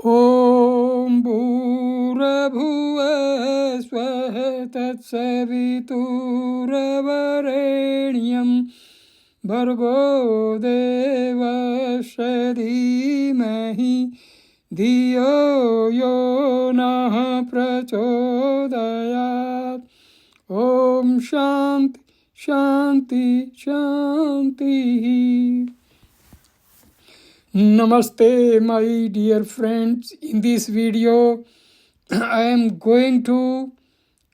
ॐ भूर्भुवः स्वः तत्सवितुर्वरेण्यं भर्गो देवस्य धीमहि धियो यो नः प्रचोदयात्। ॐ शान्ति शान्ति शान्तिः। Namaste, my dear friends. In this video, I am going to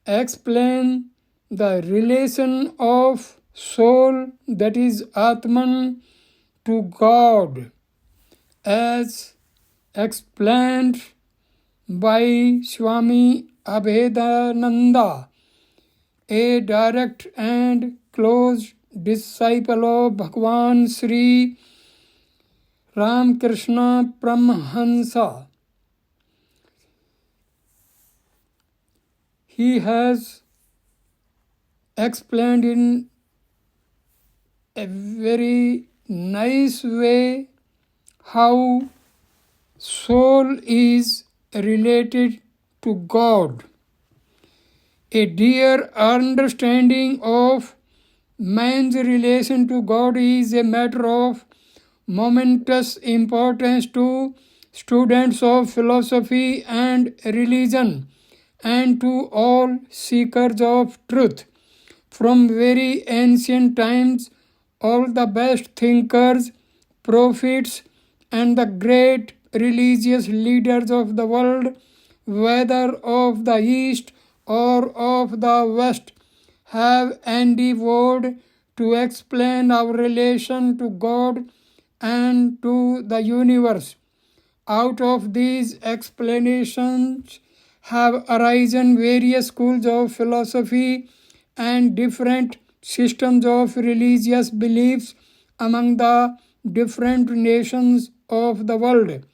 explain the relation of soul, that is Atman, to God, as explained by Swami Abhedananda, a direct and close disciple of Bhagwan Sri Ramakrishna Paramahansa. He has explained in a very nice way how soul is related to God. A dear understanding of man's relation to God is a matter of momentous importance to students of philosophy and religion and to all seekers of truth. From very ancient times, all the best thinkers, prophets, and the great religious leaders of the world, whether of the East or of the West, have endeavored to explain our relation to God and to the universe. Out of these explanations have arisen various schools of philosophy and different systems of religious beliefs among the different nations of the world.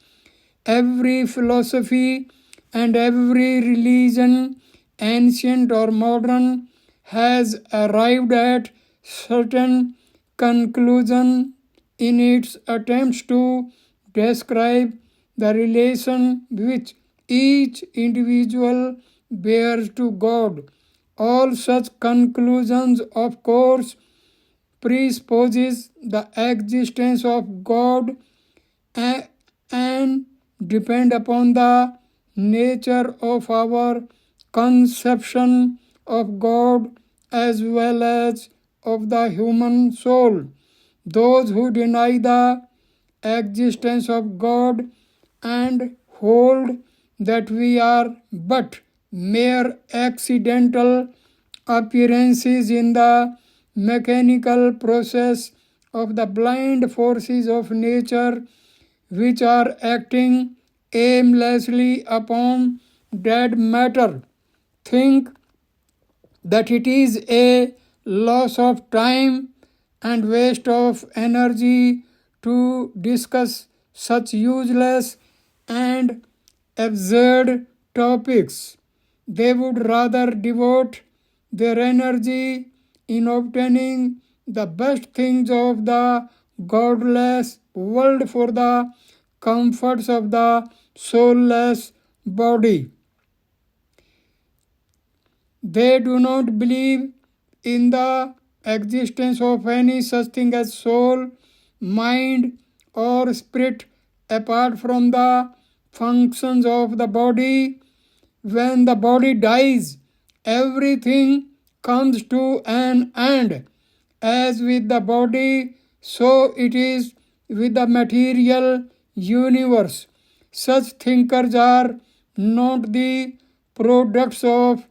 Every philosophy and every religion, ancient or modern, has arrived at certain conclusions in its attempts to describe the relation which each individual bears to God. All such conclusions, of course, presupposes the existence of God and depend upon the nature of our conception of God as well as of the human soul. Those who deny the existence of God and hold that we are but mere accidental appearances in the mechanical process of the blind forces of nature which are acting aimlessly upon dead matter, think that it is a loss of time and waste of energy to discuss such useless and absurd topics. They would rather devote their energy in obtaining the best things of the godless world for the comforts of the soulless body. They do not believe in the existence of any such thing as soul, mind, or spirit apart from the functions of the body. When the body dies, everything comes to an end. As with the body, so it is with the material universe. Such thinkers are not the products of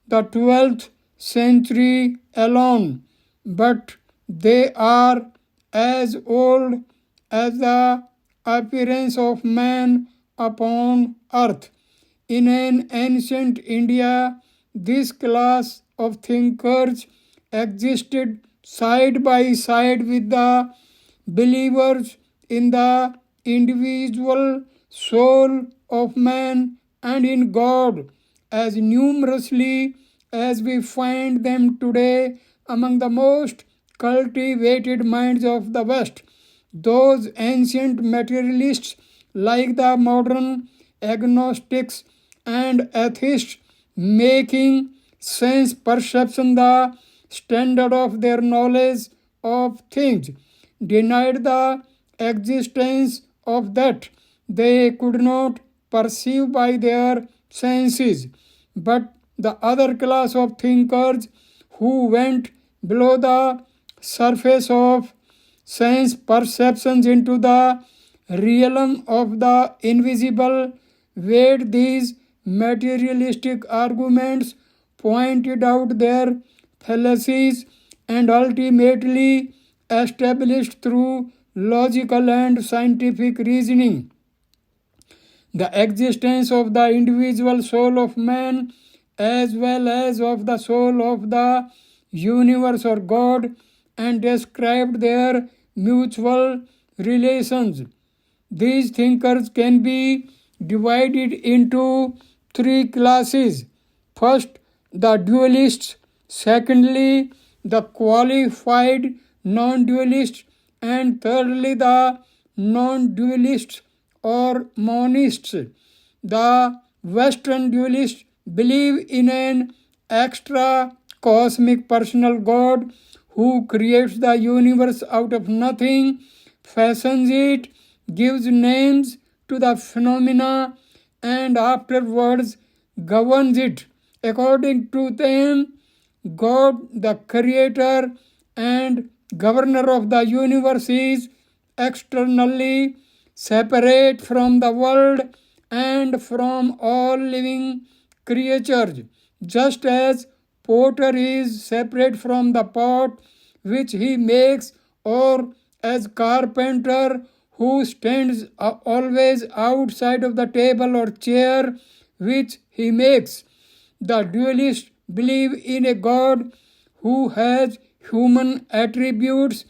the 12th century alone, but they are as old as the appearance of man upon earth. In an ancient India, this class of thinkers existed side by side with the believers in the individual soul of man and in God as numerously as we find them today among the most cultivated minds of the West. Those ancient materialists, like the modern agnostics and atheists, making sense perception the standard of their knowledge of things, denied the existence of that they could not perceive by their senses. But the other class of thinkers who went below the surface of sense perceptions into the realm of the invisible weighed these materialistic arguments, pointed out their fallacies, and ultimately established through logical and scientific reasoning the existence of the individual soul of man as well as of the soul of the universe or God, and described their mutual relations. These thinkers can be divided into three classes. First, the dualists. Secondly, the qualified non-dualists. And thirdly, the non-dualists or monists. The Western dualists believe in an extra cosmic personal God who creates the universe out of nothing, fashions it, gives names to the phenomena, and afterwards governs it. According to them, God, the creator and governor of the universe, is externally separate from the world and from all living creatures, just as potter is separate from the pot which he makes, or as carpenter who stands always outside of the table or chair which he makes. The dualists believe in a God who has human attributes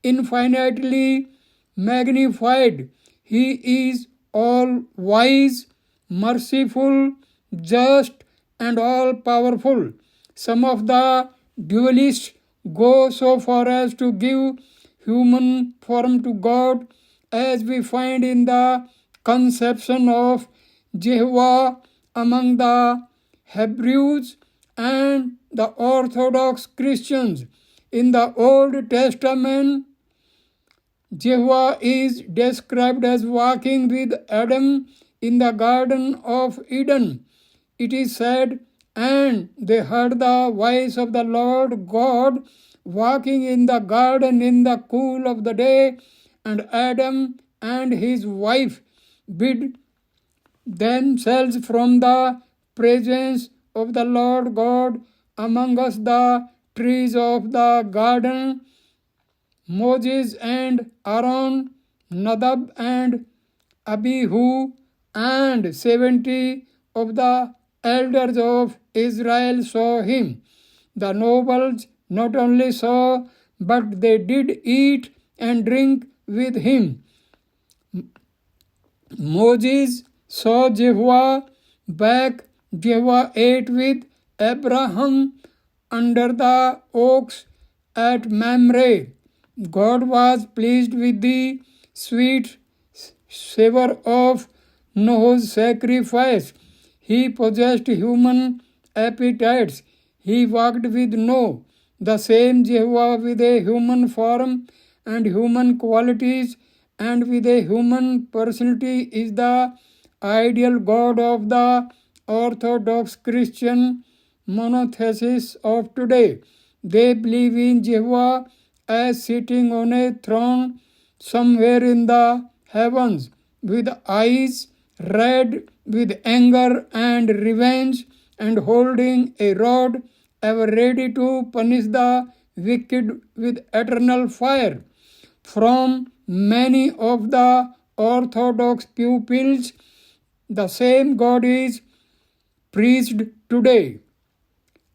infinitely magnified. He is all wise, merciful, just, and all powerful. Some of the dualists go so far as to give human form to God, as we find in the conception of Jehovah among the Hebrews and the Orthodox Christians. In the Old Testament, Jehovah is described as walking with Adam in the Garden of Eden. It is said, and they heard the voice of the Lord God walking in the garden in the cool of the day, and Adam and his wife hid themselves from the presence of the Lord God amongst the trees of the garden. Moses and Aaron, Nadab and Abihu, and 70 of the elders of Israel saw him. The nobles not only saw, but they did eat and drink with him. Moses saw Jehovah back. Jehovah ate with Abraham under the oaks at Mamre. God was pleased with the sweet savor of Noah's sacrifice. He possessed human appetites. He walked with Noah. The same Jehovah with a human form and human qualities and with a human personality is the ideal God of the Orthodox Christian monotheists of today. They believe in Jehovah as sitting on a throne somewhere in the heavens, with eyes red with anger and revenge, and holding a rod ever ready to punish the wicked with eternal fire. From many of the Orthodox pupils, the same God is preached today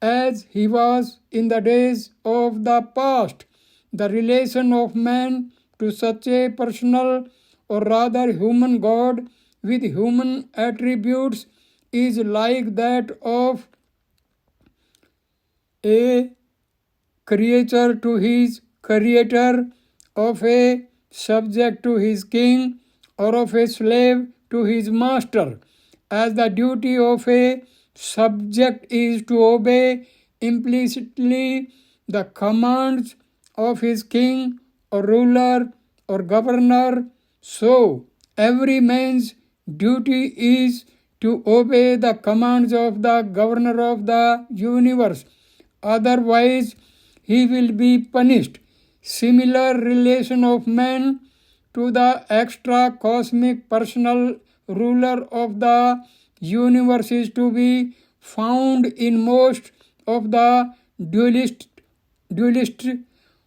as he was in the days of the past. The relation of man to such a personal, or rather human God with human attributes is like that of a creature to his creator, of a subject to his king, or of a slave to his master. as the duty of a subject is to obey implicitly the commands of his king or ruler or governor, so every man's duty is to obey the commands of the governor of the universe. Otherwise, he will be punished. Similar relation of man to the extra cosmic personal ruler of the universe is to be found in most of the dualist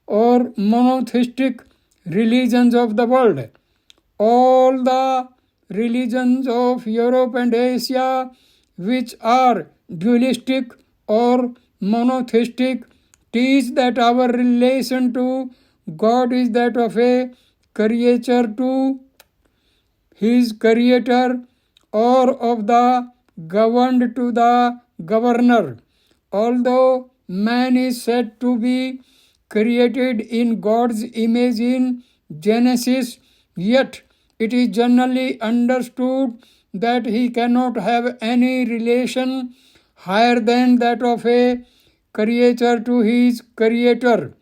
or monotheistic religions of the world. All the religions of Europe and Asia, which are dualistic or monotheistic, teach that our relation to God is that of a creature to his creator or of the governed to the governor. Although man is said to be created in God's image in Genesis, yet it is generally understood that he cannot have any relation higher than that of a creature to his creator.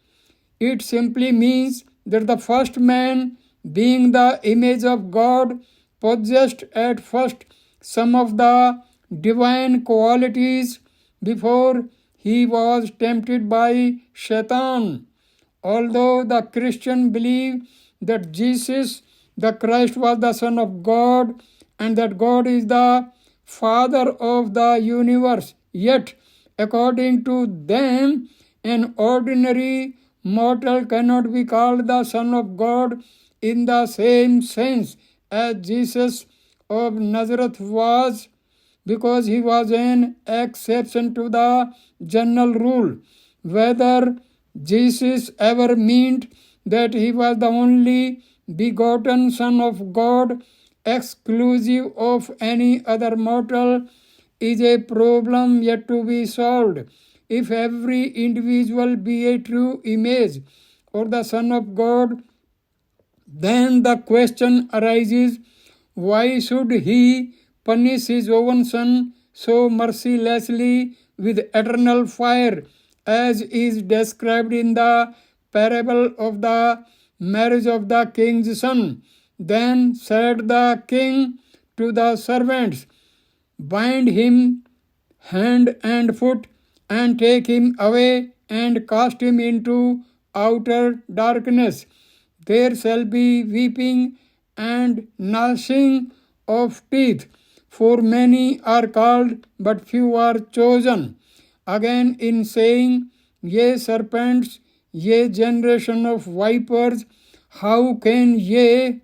It simply means that the first man, being the image of God, possessed at first some of the divine qualities before he was tempted by Shaitan. Although the Christian believe that Jesus the Christ was the Son of God and that God is the Father of the universe, yet according to them an ordinary mortal cannot be called the Son of God in the same sense as Jesus of Nazareth was, because he was an exception to the general rule. Whether Jesus ever meant that he was the only begotten Son of God, exclusive of any other mortal, is a problem yet to be solved. If every individual be a true image or the Son of God, then the question arises, why should he punish his own Son so mercilessly with eternal fire, as is described in the parable of the marriage of the king's son? Then said the king to the servants, bind him hand and foot, and take him away, and cast him into outer darkness. There shall be weeping and gnashing of teeth, for many are called, but few are chosen. Again in saying, ye serpents, ye generation of vipers, how can ye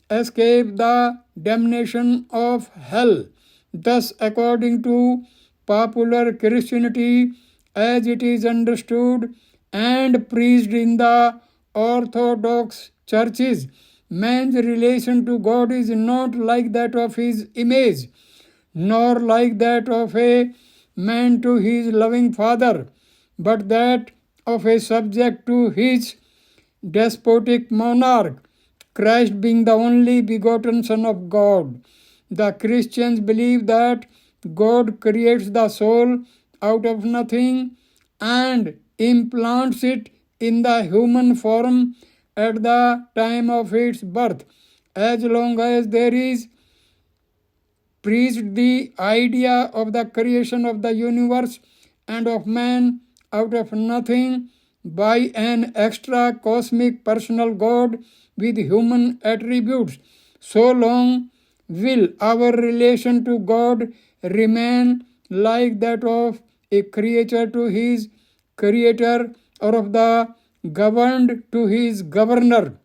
escape the damnation of hell? Thus, according to popular Christianity, as it is understood and preached in the Orthodox churches, man's relation to God is not like that of his image, nor like that of a man to his loving father, but that of a subject to his despotic monarch, Christ being the only begotten Son of God. The Christians believe that God creates the soul out of nothing and implants it in the human form at the time of its birth. As long as there is preached the idea of the creation of the universe and of man out of nothing by an extra cosmic personal God with human attributes, so long will our relation to God remain like that of a creature to his creator or of the governed to his governor.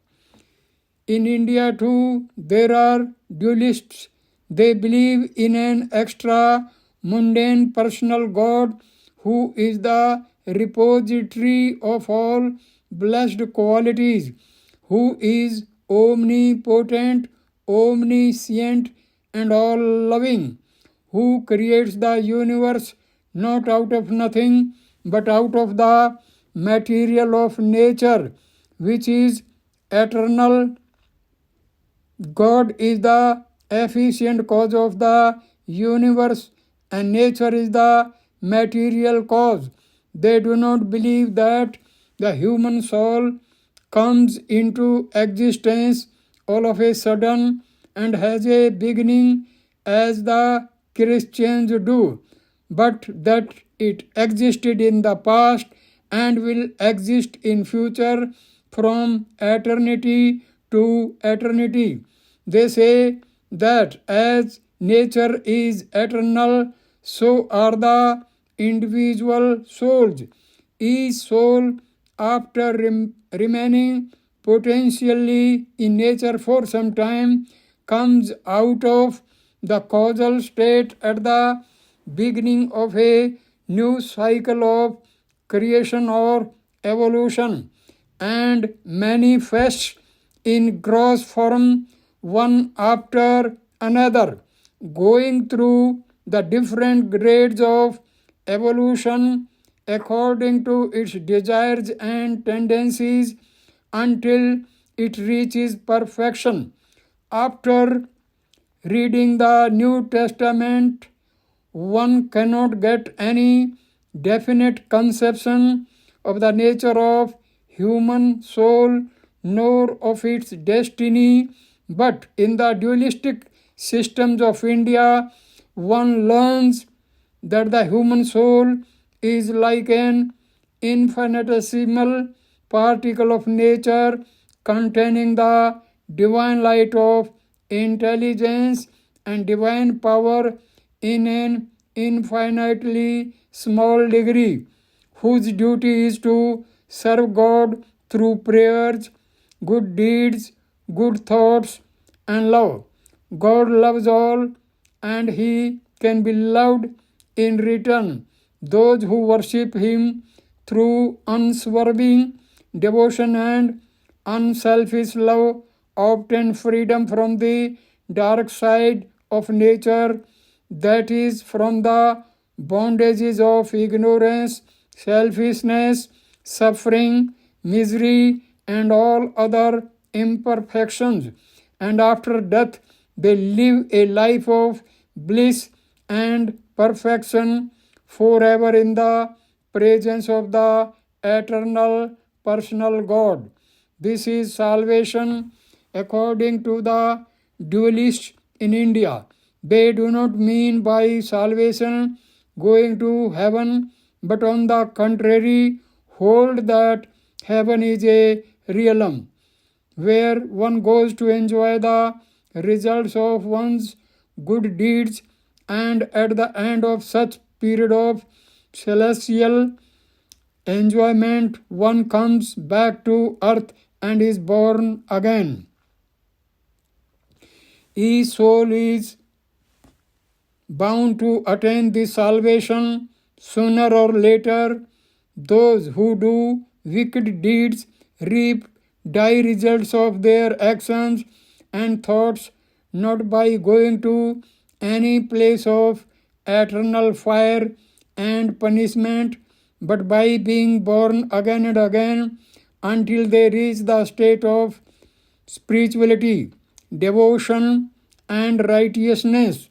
In India too, there are dualists. They believe in an extra mundane personal God who is the repository of all blessed qualities, who is omnipotent, omniscient, and all-loving, who creates the universe not out of nothing, but out of the material of nature, which is eternal. God is the efficient cause of the universe and nature is the material cause. They do not believe that the human soul comes into existence all of a sudden and has a beginning as the Christians do, but that it existed in the past and will exist in future from eternity to eternity. They say that as nature is eternal, so are the individual souls. Each soul, after remaining potentially in nature for some time, comes out of the causal state at the beginning of a new cycle of creation or evolution and manifests in gross form one after another, going through the different grades of evolution according to its desires and tendencies until it reaches perfection. After reading the New Testament, one cannot get any definite conception of the nature of human soul nor of its destiny, but in the dualistic systems of India, one learns that the human soul is like an infinitesimal particle of nature containing the divine light of intelligence and divine power in an infinitely small degree, whose duty is to serve God through prayers, good deeds, good thoughts, and love. God loves all, and He can be loved in return. Those who worship Him through unswerving devotion and unselfish love obtain freedom from the dark side of nature, that is, from the bondages of ignorance, selfishness, suffering, misery, and all other imperfections. And after death, they live a life of bliss and perfection forever in the presence of the eternal personal God. This is salvation according to the dualists in India. They do not mean by salvation going to heaven, but on the contrary, hold that heaven is a realm where one goes to enjoy the results of one's good deeds, and at the end of such period of celestial enjoyment, one comes back to earth and is born again. Each soul is bound to attain this salvation sooner or later. Those who do wicked deeds reap dire results of their actions and thoughts, not by going to any place of eternal fire and punishment, but by being born again and again until they reach the state of spirituality, devotion, and righteousness.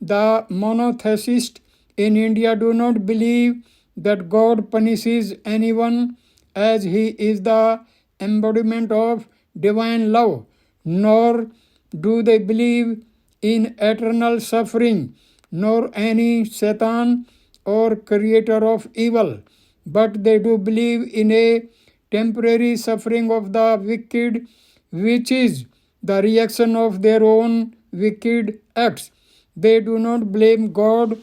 The monotheists in India do not believe that God punishes anyone, as He is the embodiment of divine love, nor do they believe in eternal suffering, nor any Satan or creator of evil, but they do believe in a temporary suffering of the wicked, which is the reaction of their own wicked acts. They do not blame God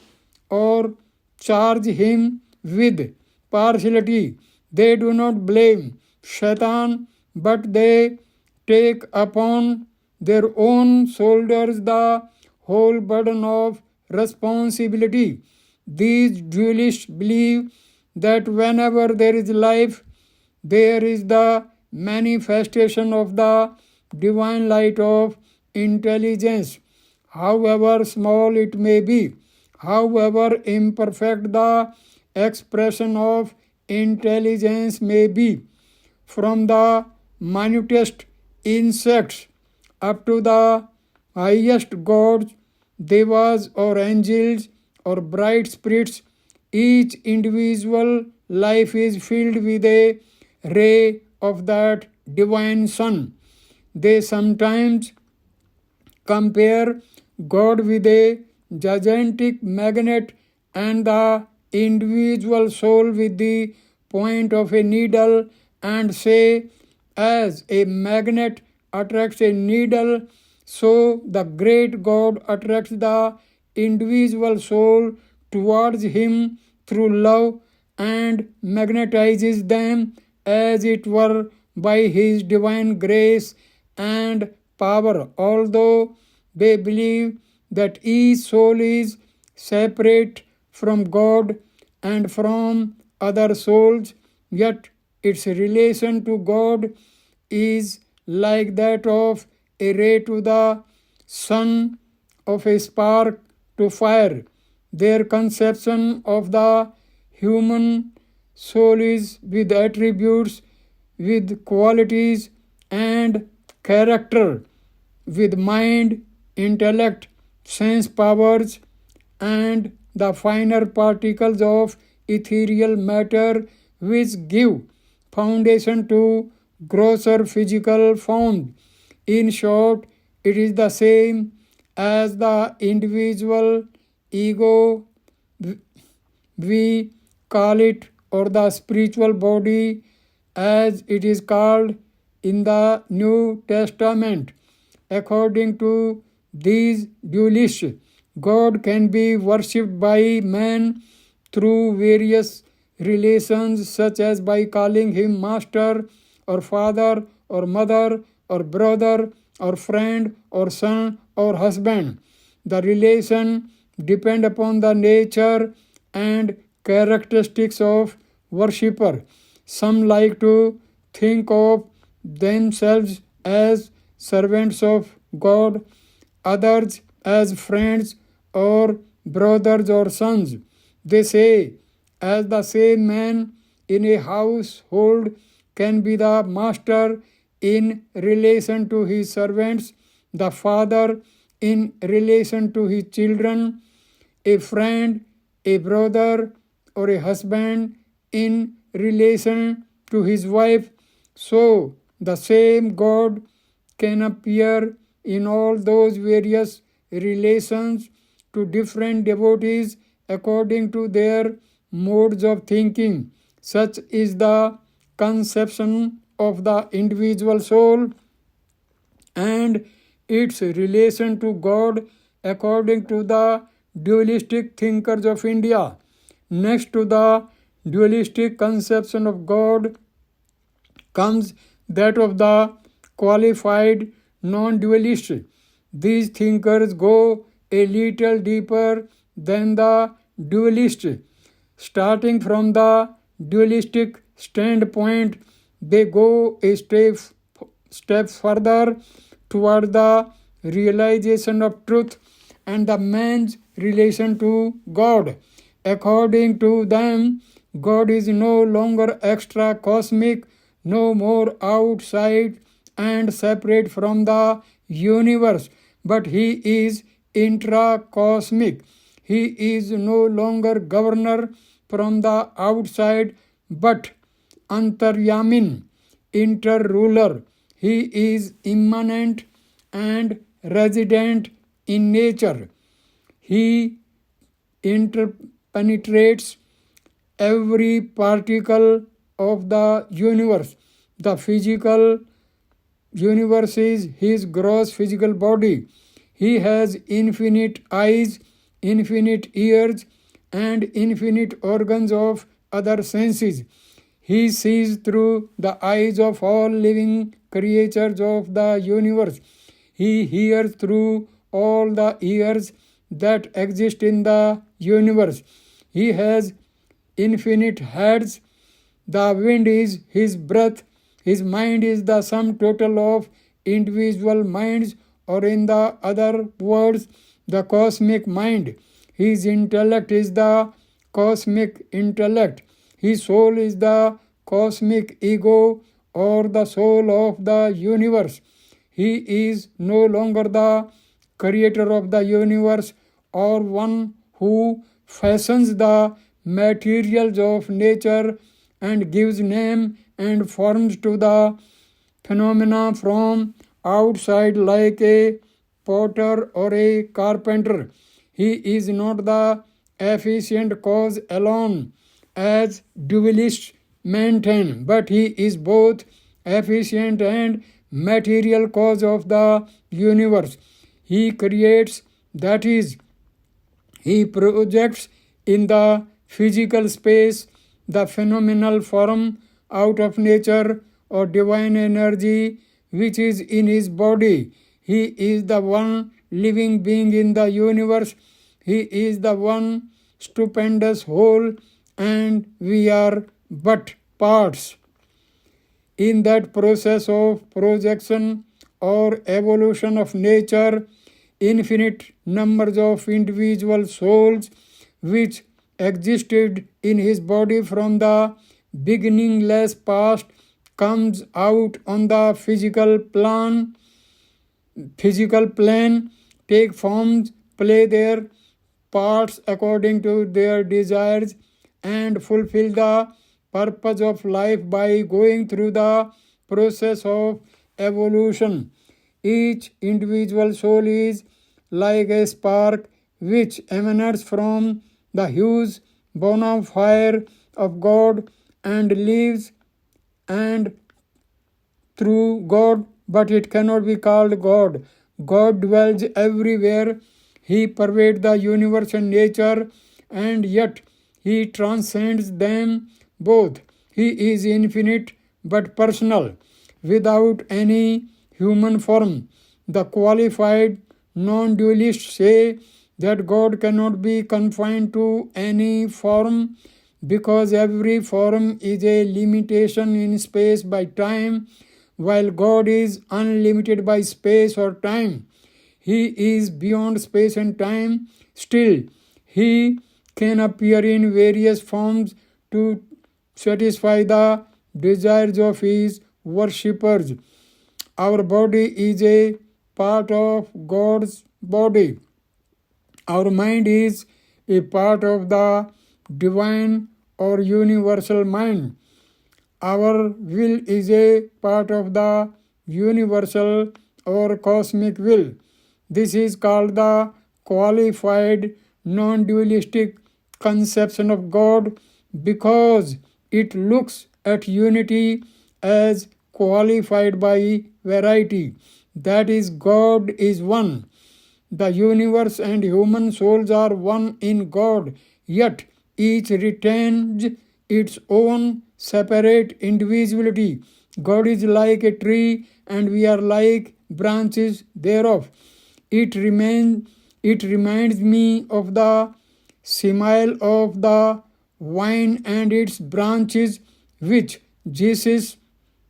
or charge Him with partiality. They do not blame Shaitan, but they take upon their own shoulders the whole burden of responsibility. These dualists believe that whenever there is life, there is the manifestation of the divine light of intelligence, however small it may be, however imperfect the expression of intelligence may be, from the minutest insects up to the highest gods. devas or angels or bright spirits. Each individual life is filled with a ray of that divine sun. They sometimes compare God with a gigantic magnet and the individual soul with the point of a needle and say, as a magnet attracts a needle, so the great God attracts the individual soul towards Him through love and magnetizes them as it were by His divine grace and power. Although they believe that each soul is separate from God and from other souls, yet its relation to God is like that of a ray to the sun, of a spark to fire. Their conception of the human soul is with attributes, with qualities and character, with mind, intellect, sense powers, and the finer particles of ethereal matter which give foundation to grosser physical forms. In short, it is the same as the individual ego, we call it, or the spiritual body as it is called in the New Testament. According to these dualists, God can be worshipped by man through various relations, such as by calling him master or father or mother or brother or friend or son or husband. The relation depend upon the nature and characteristics of worshipper. Some like to think of themselves as servants of God, others as friends or brothers or sons. They say, as the same man in a household can be the master in relation to his servants, the father in relation to his children, a friend, a brother, or a husband in relation to his wife, so the same God can appear in all those various relations to different devotees according to their modes of thinking. Such is the conception of the individual soul and its relation to God according to the dualistic thinkers of India. Next to the dualistic conception of God comes that of the qualified non-dualist. These thinkers go a little deeper than the dualist. Starting from the dualistic standpoint, they go a step further toward the realization of truth and the man's relation to God. According to them, God is no longer extra cosmic, no more outside and separate from the universe, but he is intra-cosmic. He is no longer governor from the outside, but antaryamin, inter-ruler. He is immanent and resident in nature. He interpenetrates every particle of the universe. The physical universe is his gross physical body. He has infinite eyes, infinite ears, and infinite organs of other senses. He sees through the eyes of all living creatures of the universe. He hears through all the ears that exist in the universe. He has infinite heads. The wind is his breath. His mind is the sum total of individual minds, or in the other words, the cosmic mind. His intellect is the cosmic intellect. His soul is the cosmic ego, or the soul of the universe. He is no longer the creator of the universe, or one who fashions the materials of nature and gives name and forms to the phenomena from outside like a potter or a carpenter. He is not the efficient cause alone, as dualists maintain, but he is both efficient and material cause of the universe. He creates, that is, he projects in the physical space the phenomenal form out of nature or divine energy which is in his body. He is the one living being in the universe. He is the one stupendous whole, and we are but parts. In that process of projection or evolution of nature, infinite numbers of individual souls which existed in his body from the beginningless past comes out on the physical plane, take forms, play their parts according to their desires, and fulfill the purpose of life by going through the process of evolution. Each individual soul is like a spark which emanates from the huge bonfire of God and lives and through God, but it cannot be called God. God dwells everywhere. He pervades the universe and nature, and yet he transcends them both. He is infinite but personal, without any human form. The qualified non-dualists say that God cannot be confined to any form because every form is a limitation in space by time, while God is unlimited by space or time. He is beyond space and time. Still, he can appear in various forms to satisfy the desires of his worshippers. Our body is a part of God's body. Our mind is a part of the divine or universal mind. Our will is a part of the universal or cosmic will. This is called the qualified non-dualistic conception of God because it looks at unity as qualified by variety. That is, God is one. The universe and human souls are one in God, yet each retains its own separate individuality. God is like a tree, and we are like branches thereof. It reminds me of the simile of the vine and its branches, which Jesus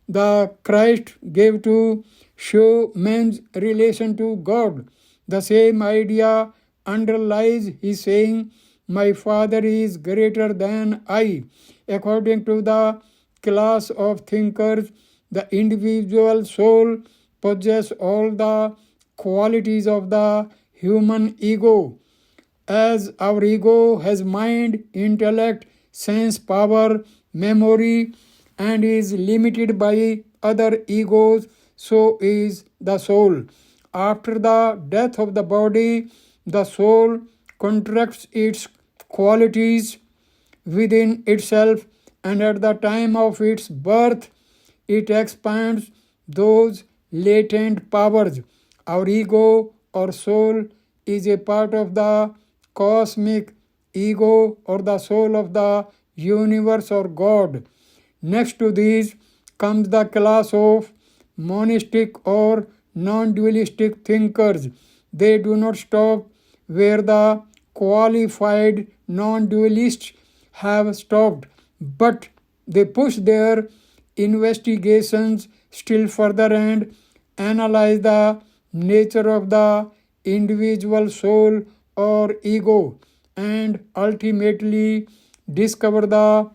the Christ gave to show man's relation to God. The same idea underlies his saying, "My Father is greater than I." According to the class of thinkers, the individual soul possesses all the qualities of the human ego. As our ego has mind, intellect, sense power, memory, and is limited by other egos, so is the soul. After the death of the body, the soul contracts its qualities within itself, and at the time of its birth, it expands those latent powers. Our ego or soul is a part of the cosmic ego or the soul of the universe or God. Next to these comes the class of monistic or non-dualistic thinkers. They do not stop where the qualified non-dualists have stopped, but they push their investigations still further and analyze the nature of the individual soul or ego, and ultimately discover the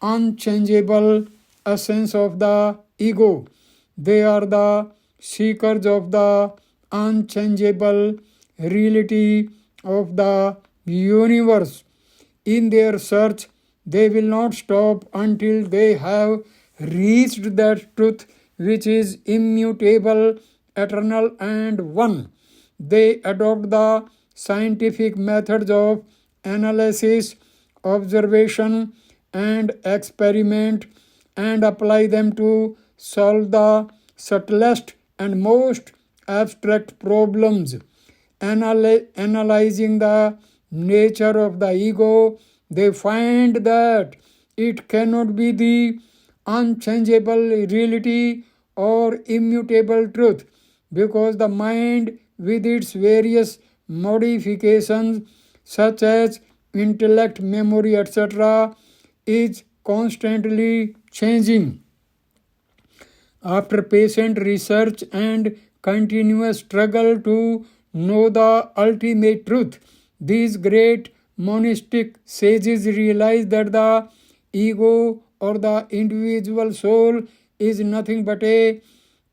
unchangeable essence of the ego. They are the seekers of the unchangeable reality of the universe. In their search, they will not stop until they have reached that truth which is immutable, eternal, and one. They adopt the scientific methods of analysis, observation, and experiment and apply them to solve the subtlest and most abstract problems. Analyzing the nature of the ego, they find that it cannot be the unchangeable reality or immutable truth, because the mind, with its various modifications such as intellect, memory, etc., is constantly changing. After patient research and continuous struggle to know the ultimate truth, these great monastic sages realized that the ego or the individual soul is nothing but a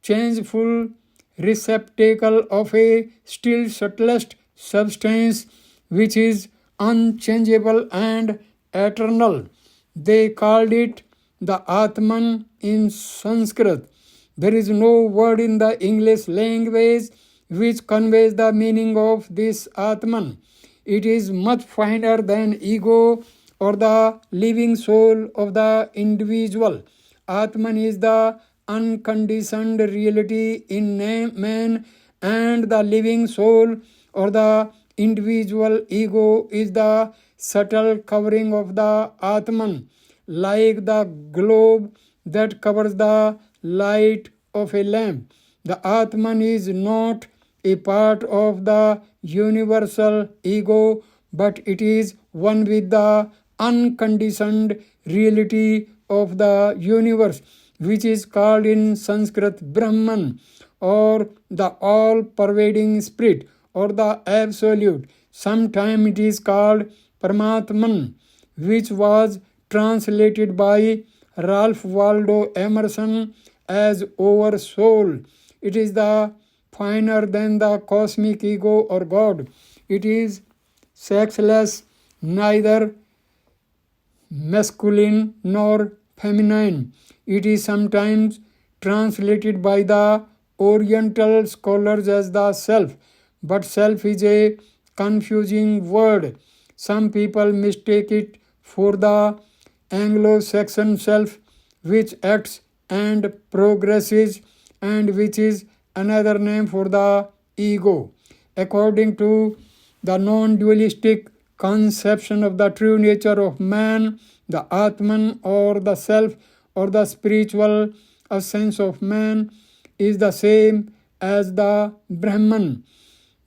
changeful receptacle of a still subtlest substance which is unchangeable and eternal. They called it the Atman in Sanskrit. There is no word in the English language which conveys the meaning of this Atman. It is much finer than ego or the living soul of the individual. Atman is the unconditioned reality in man, and the living soul or the individual ego is the subtle covering of the Atman, like the globe that covers the light of a lamp. The Atman is not a part of the universal ego, but it is one with the unconditioned reality of the universe, which is called in Sanskrit Brahman, or the all-pervading spirit, or the absolute. Sometimes it is called Paramatman, which was translated by Ralph Waldo Emerson as Oversoul. It is the finer than the cosmic ego or God. It is sexless, neither masculine nor feminine. It is sometimes translated by the Oriental scholars as the self, but self is a confusing word. Some people mistake it for the Anglo-Saxon self, which acts and progresses, and which is another name for the ego. According to the non-dualistic conception of the true nature of man, the Atman or the self or the spiritual essence of man is the same as the Brahman,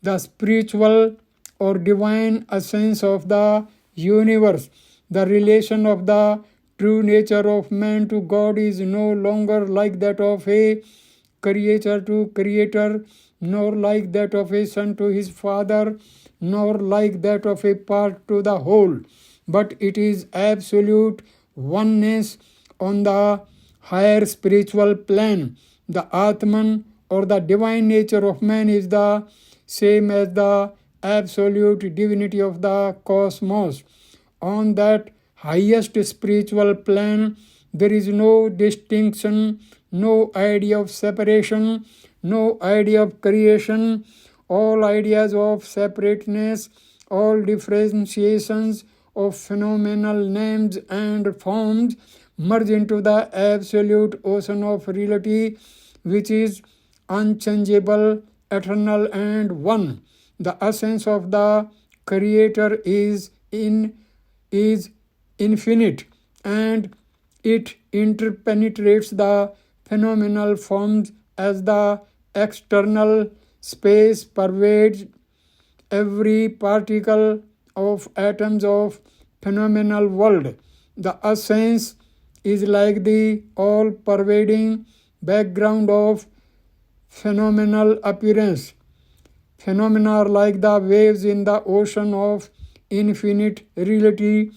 the spiritual or divine essence of the universe. The relation of the true nature of man to God is no longer like that of a creature to creator, nor like that of a son to his father, nor like that of a part to the whole, but it is absolute oneness on the higher spiritual plane. The Atman or the divine nature of man is the same as the absolute divinity of the cosmos. On that highest spiritual plane, there is no distinction, no idea of separation, no idea of creation. All ideas of separateness, all differentiations of phenomenal names and forms merge into the absolute ocean of reality, which is unchangeable, eternal, and one. The essence of the Creator is infinite, and it interpenetrates the phenomenal forms as the external space pervades every particle of atoms of phenomenal world. The essence is like the all-pervading background of phenomenal appearance. Phenomena are like the waves in the ocean of infinite reality.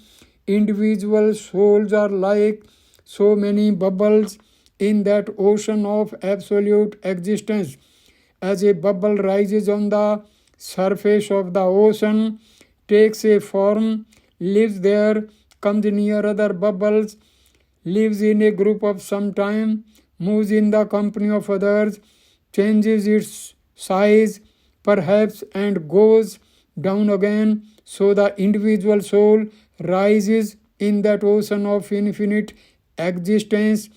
Individual souls are like so many bubbles in that ocean of absolute existence. As a bubble rises on the surface of the ocean, takes a form, lives there, comes near other bubbles, lives in a group of some time, moves in the company of others, changes its size, perhaps, and goes down again. So the individual soul rises in that ocean of infinite existence,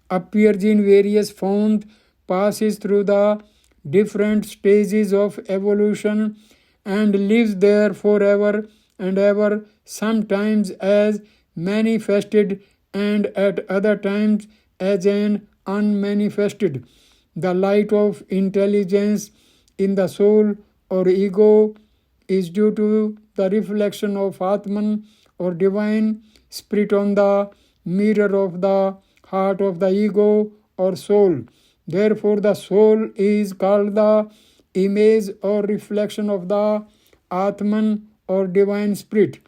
appears in various forms, passes through the different stages of evolution, and lives there forever and ever, sometimes as manifested and at other times as an unmanifested. The light of intelligence in the soul or ego is due to the reflection of Atman or divine spirit on the mirror of the heart of the ego or soul. Therefore, the soul is called the image or reflection of the Atman or divine spirit.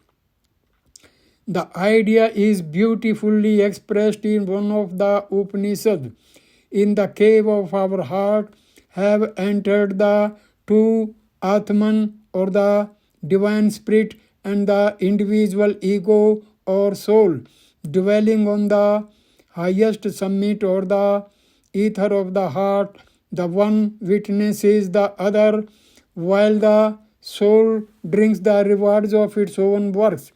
The idea is beautifully expressed in one of the Upanishads. In the cave of our heart have entered the two Atman or the divine spirit and the individual ego or soul, dwelling on the highest summit or the ether of the heart. The one witnesses the other, while the soul drinks the rewards of its own works.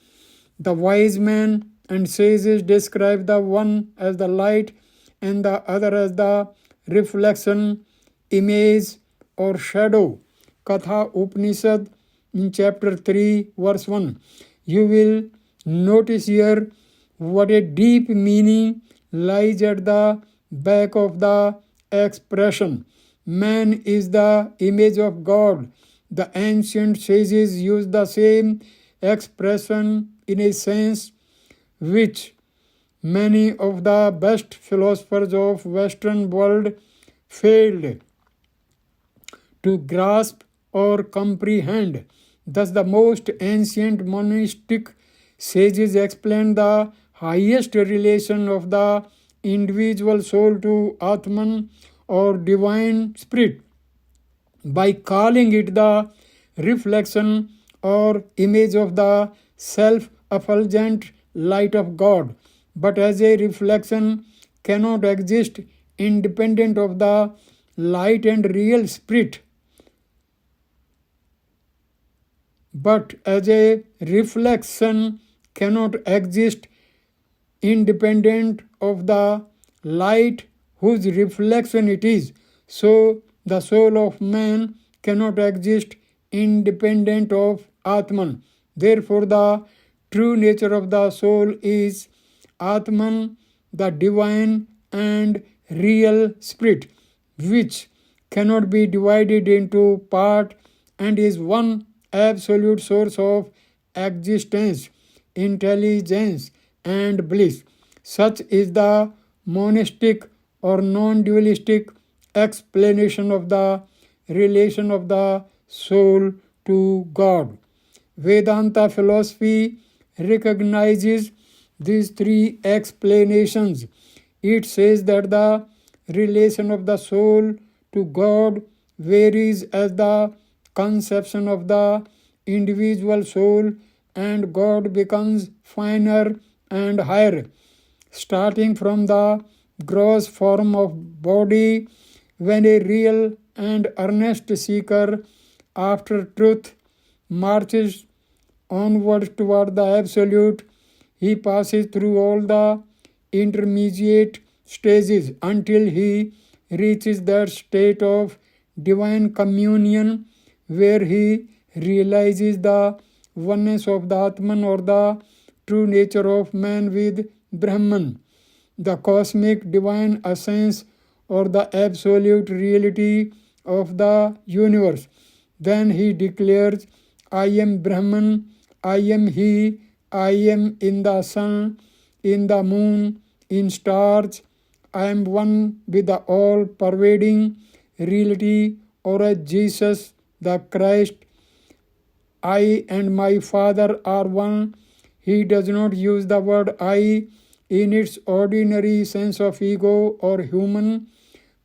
The wise man and sages describe the one as the light and the other as the reflection, image, or shadow. Katha Upanishad in chapter 3, verse 1. You will notice here what a deep meaning lies at the back of the expression. Man is the image of God. The ancient sages used the same expression in a sense which many of the best philosophers of Western world failed to grasp or comprehend. Thus the most ancient monistic sages explained the highest relation of the individual soul to Atman or divine spirit by calling it the reflection or image of the self-effulgent light of God. But as a reflection cannot exist independent of the light and real spirit, but as a reflection cannot exist independent of the light whose reflection it is, so the soul of man cannot exist independent of Atman. Therefore, the true nature of the soul is Atman, the divine and real spirit, which cannot be divided into part and is one absolute source of existence, intelligence, and bliss. Such is the monistic or non-dualistic explanation of the relation of the soul to God. Vedanta philosophy recognizes these three explanations. It says that the relation of the soul to God varies as the conception of the individual soul and God becomes finer and higher. Starting from the gross form of body, when a real and earnest seeker after truth marches onward toward the absolute, he passes through all the intermediate stages until he reaches that state of divine communion where he realizes the oneness of the Atman or the true nature of man with Brahman, the cosmic divine essence or the absolute reality of the universe. Then he declares, I am Brahman, I am He, I am in the sun, in the moon, in stars, I am one with the all-pervading reality, or as Jesus the Christ, I and my Father are one. He does not use the word I in its ordinary sense of ego or human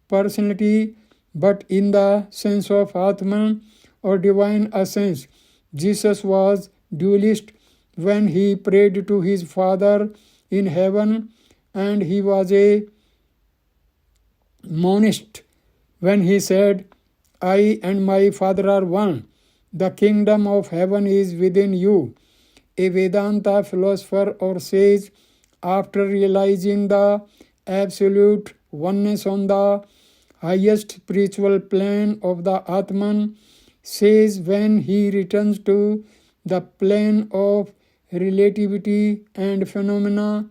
personality, but in the sense of Atman or divine essence. Jesus was dualist when he prayed to his Father in heaven, and he was a monist when he said, I and my Father are one. The kingdom of heaven is within you. A Vedanta philosopher or sage, after realizing the absolute oneness on the highest spiritual plane of the Atman, says when he returns to the plane of relativity and phenomena,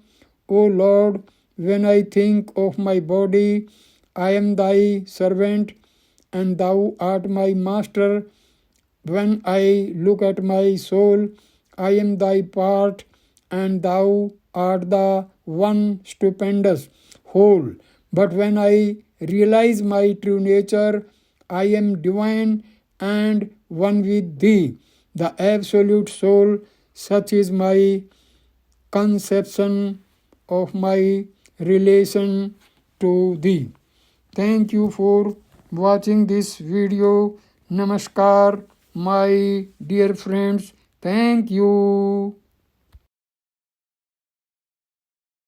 O Lord, when I think of my body, I am thy servant and thou art my master. When I look at my soul, I am thy part and thou art the one stupendous whole. But when I realize my true nature, I am divine and one with thee, the absolute soul. Such is my conception of my relation to thee. Thank you for watching this video. Namaskar, my dear friends. Thank you.